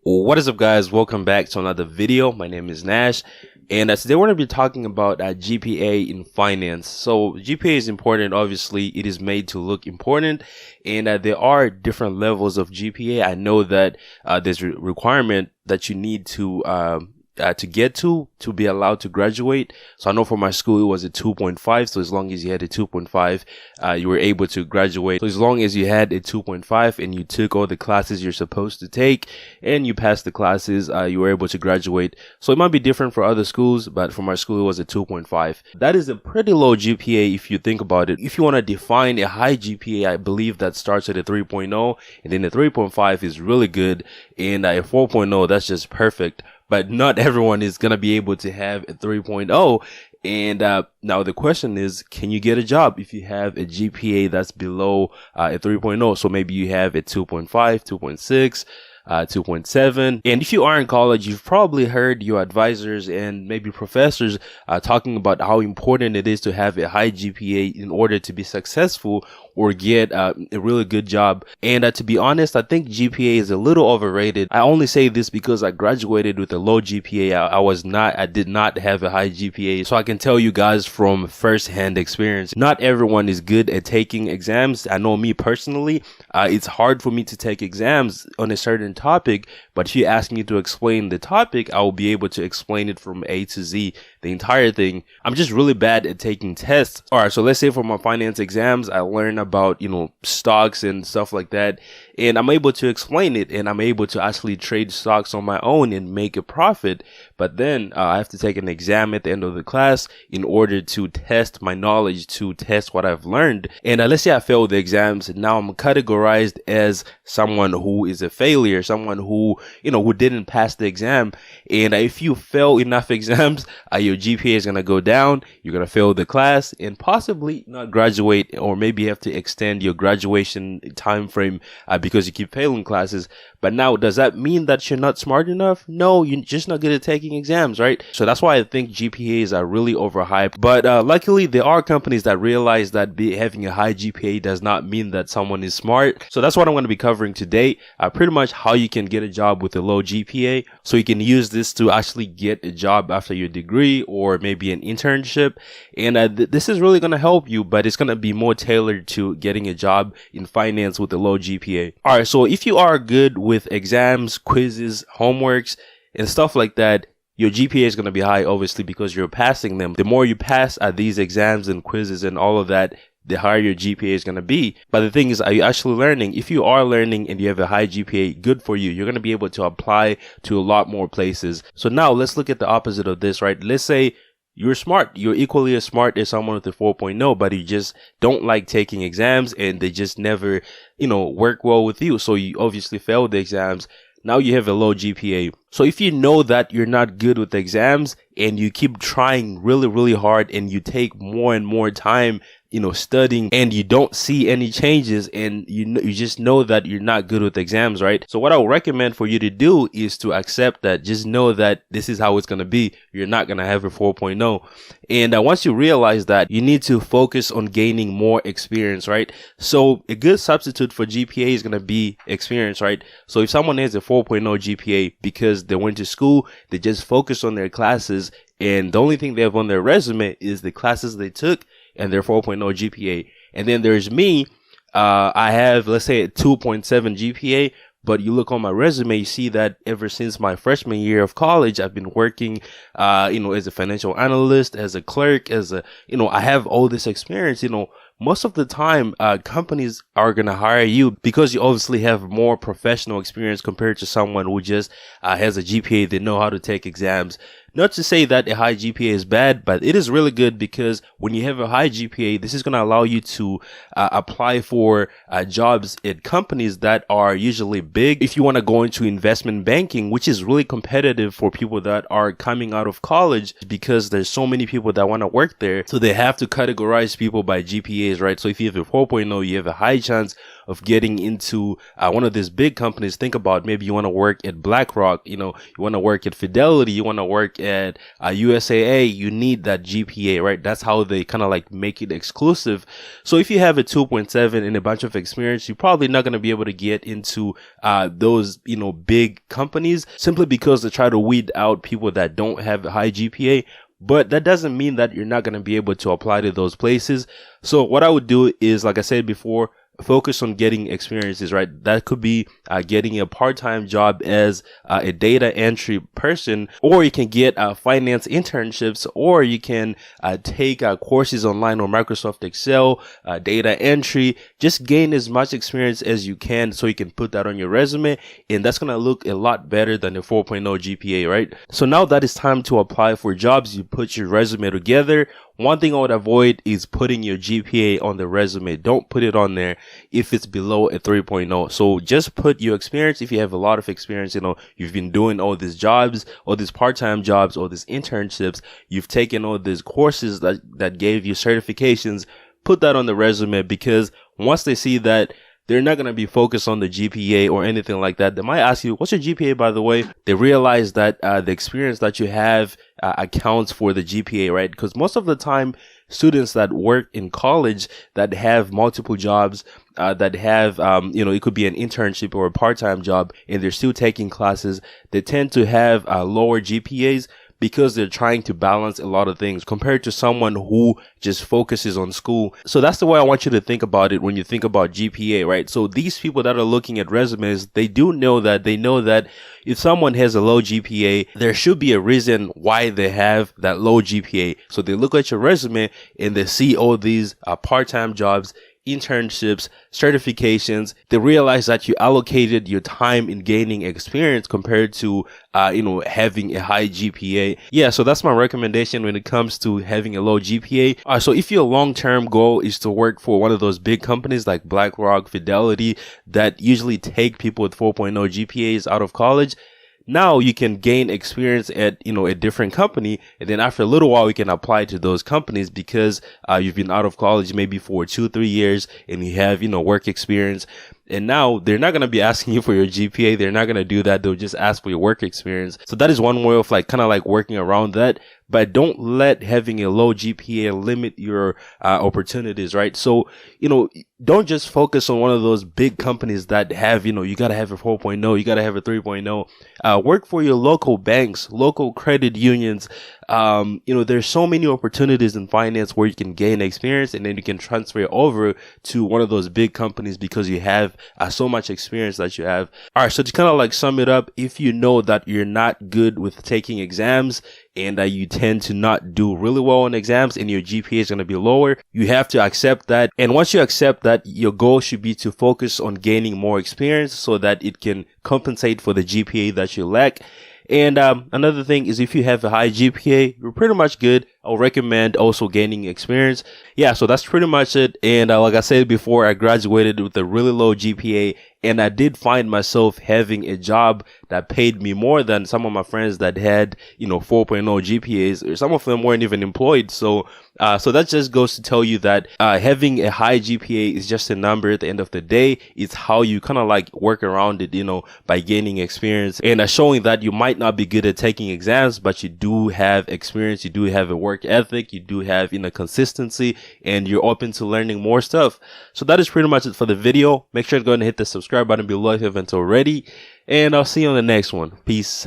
What is up, guys? Welcome back to another video. My name is Nash, and today we're going to be talking about GPA in finance. So GPA is important. Obviously, it is made to look important, and there are different levels of GPA. I know that there's a requirement that you need to get to be allowed to graduate. So I know for my school it was a 2.5. So as long as you had a 2.5, you were able to graduate. So as long as you had a 2.5 and you took all the classes you're supposed to take and you passed the classes, you were able to graduate. So it might be different for other schools, but for my school it was a 2.5. That is a pretty low GPA if you think about it. If you want to define a high GPA, I believe that starts at a 3.0, and then a 3.5 is really good, and a 4.0, that's just perfect. But not everyone is going to be able to have a 3.0. And now the question is, can you get a job if you have a GPA that's below a 3.0? So maybe you have a 2.5, 2.6, 2.7. And if you are in college, you've probably heard your advisors and maybe professors talking about how important it is to have a high GPA in order to be successful or get a really good job. And to be honest, I think GPA is a little overrated. I only say this because I graduated with a low GPA. I did not have a high GPA. So I can tell you guys from first-hand experience, not everyone is good at taking exams. I know me personally, it's hard for me to take exams on a certain topic, but if you ask me to explain the topic, I will be able to explain it from A to Z, the entire thing. I'm just really bad at taking tests. All right, so let's say for my finance exams, I learn about, stocks and stuff like that, and I'm able to explain it, and I'm able to actually trade stocks on my own and make a profit. But then I have to take an exam at the end of the class in order to test my knowledge, to test what I've learned. And let's say I failed the exams, and now I'm categorized as someone who is a failure, someone who didn't pass the exam. And if you fail enough exams, your GPA is going to go down, you're going to fail the class and possibly not graduate, or maybe you have to extend your graduation time frame because you keep failing classes. But now, does that mean that you're not smart enough? No, you're just not good at taking exams, right? So that's why I think GPAs are really overhyped. But luckily, there are companies that realize that having a high GPA does not mean that someone is smart. So that's what I'm going to be covering today. Pretty much how you can get a job with a low GPA. So you can use this to actually get a job after your degree or maybe an internship. And this is really going to help you, but it's going to be more tailored to getting a job in finance with a low GPA. All right, so if you are good with exams, quizzes, homeworks, and stuff like that, your GPA is going to be high, obviously, because you're passing them. The more you pass at these exams and quizzes and all of that, the higher your GPA is going to be. But the thing is, are you actually learning? If you are learning and you have a high GPA, good for you. You're going to be able to apply to a lot more places. So now let's look at the opposite of this, right? Let's say you're smart. You're equally as smart as someone with a 4.0, but you just don't like taking exams and they just never, work well with you. So you obviously failed the exams. Now you have a low GPA. So if you know that you're not good with exams and you keep trying really, really hard and you take more and more time, studying, and you don't see any changes, and you just know that you're not good with exams, right? So what I would recommend for you to do is to accept that. Just know that this is how it's going to be. You're not going to have a 4.0. And once you realize that, you need to focus on gaining more experience, right? So a good substitute for GPA is going to be experience, right? So if someone has a 4.0 GPA because they went to school, they just focus on their classes, and the only thing they have on their resume is the classes they took and their 4.0 GPA. And then there's me. I have, let's say, a 2.7 GPA, but you look on my resume, you see that ever since my freshman year of college, I've been working, as a financial analyst, as a clerk, I have all this experience. Most of the time, companies are going to hire you because you obviously have more professional experience compared to someone who just has a GPA. They know how to take exams. Not to say that a high GPA is bad, but it is really good because when you have a high GPA, this is going to allow you to apply for jobs at companies that are usually big. If you want to go into investment banking, which is really competitive for people that are coming out of college because there's so many people that want to work there. So they have to categorize people by GPAs, right? So if you have a 4.0, you have a high chance of getting into one of these big companies. Think about maybe you want to work at BlackRock, you want to work at Fidelity, you want to work at USAA. You need that GPA, right? That's how they kind of like make it exclusive. So if you have a 2.7 and a bunch of experience, you're probably not going to be able to get into those, big companies, simply because they try to weed out people that don't have a high GPA. But that doesn't mean that you're not going to be able to apply to those places. So what I would do is, like I said before, focus on getting experiences, right? That could be getting a part-time job as a data entry person, or you can get finance internships, or you can take courses online on Microsoft Excel, data entry. Just gain as much experience as you can so you can put that on your resume, and that's going to look a lot better than the 4.0 GPA, right? So now that it's time to apply for jobs, you put your resume together. One thing I would avoid is putting your GPA on the resume. Don't put it on there if it's below a 3.0. So just put your experience. If you have a lot of experience, you've been doing all these jobs, all these part-time jobs, all these internships, you've taken all these courses that gave you certifications, put that on the resume, because once they see that, they're not going to be focused on the GPA or anything like that. They might ask you, what's your GPA, by the way? They realize that the experience that you have accounts for the GPA, right? Because most of the time, students that work in college that have multiple jobs, that have, it could be an internship or a part-time job, and they're still taking classes, they tend to have lower GPAs, because they're trying to balance a lot of things compared to someone who just focuses on school. So that's the way I want you to think about it when you think about GPA, right? So these people that are looking at resumes, they know that if someone has a low GPA, there should be a reason why they have that low GPA. So they look at your resume and they see all these part-time jobs, internships, certifications. They realize that you allocated your time in gaining experience compared to, having a high GPA. Yeah, so that's my recommendation when it comes to having a low GPA. So if your long-term goal is to work for one of those big companies like BlackRock, Fidelity, that usually take people with 4.0 GPAs out of college, now you can gain experience at, a different company. And then after a little while, you can apply to those companies because you've been out of college maybe for 2-3 years and you have, work experience. And now they're not going to be asking you for your GPA. They're not going to do that. They'll just ask for your work experience. So that is one way of kind of working around that. But don't let having a low GPA limit your opportunities, right? So, don't just focus on one of those big companies that have, you got to have a 4.0, you got to have a 3.0. Work for your local banks, local credit unions. There's so many opportunities in finance where you can gain experience and then you can transfer it over to one of those big companies because you have so much experience that you have. All right. So to kind of sum it up, if you know that you're not good with taking exams and that you tend to not do really well on exams and your GPA is going to be lower, you have to accept that. And once you accept that, your goal should be to focus on gaining more experience so that it can compensate for the GPA that you lack. And another thing is, if you have a high GPA, you're pretty much good. I'll recommend also gaining experience. Yeah, so that's pretty much it. And like I said before, I graduated with a really low GPA, and I did find myself having a job that paid me more than some of my friends that had, 4.0 GPAs, or some of them weren't even employed. So that just goes to tell you that having a high GPA is just a number at the end of the day. It's how you kind of work around it, by gaining experience and showing that you might not be good at taking exams, but you do have experience, you do have a work ethic, you do have consistency, and you're open to learning more stuff. So that is pretty much it for the video. Make sure to go ahead and hit the subscribe button below if you haven't already, and I'll see you on the next one. Peace.